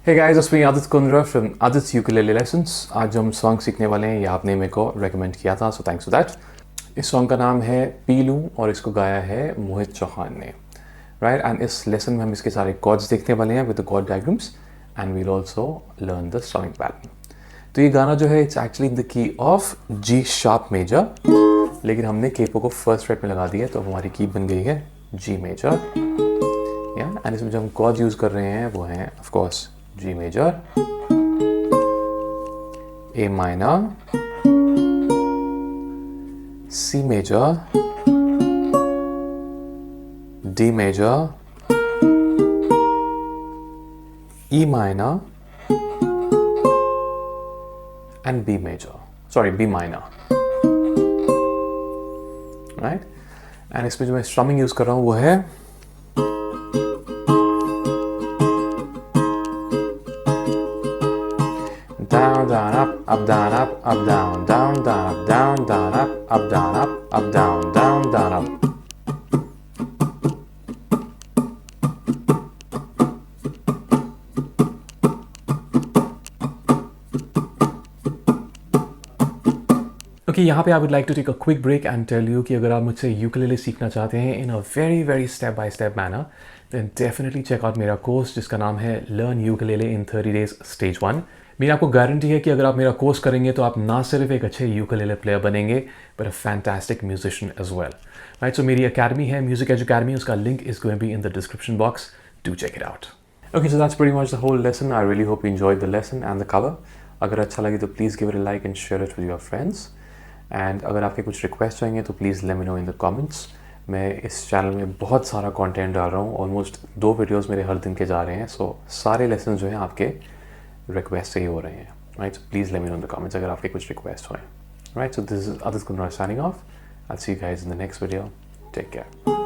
Hey guys, it's me Adit Kundra from Adit's Ukulele Lessons. आज जो हम song सीखने वाले हैं ये आपने मेरे को रेकमेंड किया था, सो थैंक्स फॉर दैट। इस सॉन्ग का नाम है पी लून और इसको गाया है मोहित चौहान ने, राइट। एंड इस लेसन में हम इसके सारे कॉर्ड्स देखने वाले हैं with the chord diagrams and we'll also learn the strumming pattern. तो ये गाना जो है it's actually in the key of G sharp major, लेकिन हमने केपो को फर्स्ट फ्रेट में लगा दिया तो हमारी की बन गई है जी मेजर। एंड इसमें जो हम कॉर्ड यूज कर रहे हैं वो हैं of course G major, A minor, C major, D major, E minor, and B major. Sorry, B minor. Right? And इसमें जो मैं strumming यूज कर रहा हूँ वो है down, down, up, down, up, down, down, down, up, down, down, up, down, up, down, down, down, up. Okay, यहाँ पे I would like to take a quick break and tell you कि अगर आप मुझसे यूकेलेले सीखना चाहते हैं in a very very step by step manner, then definitely check out मेरा कोर्स जिसका नाम है Learn Ukulele in 30 Days Stage 1। मेरी आपको गारंटी है कि अगर आप मेरा कोर्स करेंगे तो आप ना सिर्फ एक अच्छे यूकेलेले प्लेयर बनेंगे but a fantastic musician as well, right. So मेरी अकेडमी है म्यूजिक एज अकेडमी, उसका link is going be in the description box, do check it out. Okay, so that's pretty much the whole lesson. I really hope you enjoyed the lesson and the cover. अगर अच्छा लगे तो please give it a like and share it with your friends. And अगर आपके कुछ request होंगे तो please let me know in the comments. मैं इस चैनल में बहुत सारा कंटेंट डाल रहा हूँ, ऑलमोस्ट 2 वीडियोस मेरे हर दिन के जा रहे हैं। सो सारे लेसन जो हैं आपके रिक्वेस्ट से ही हो रहे हैं, right? So please let me know in the comments अगर आपके कुछ request हों, right? So this is Adit Kundra signing off. I'll see you guys in the next video. Take care.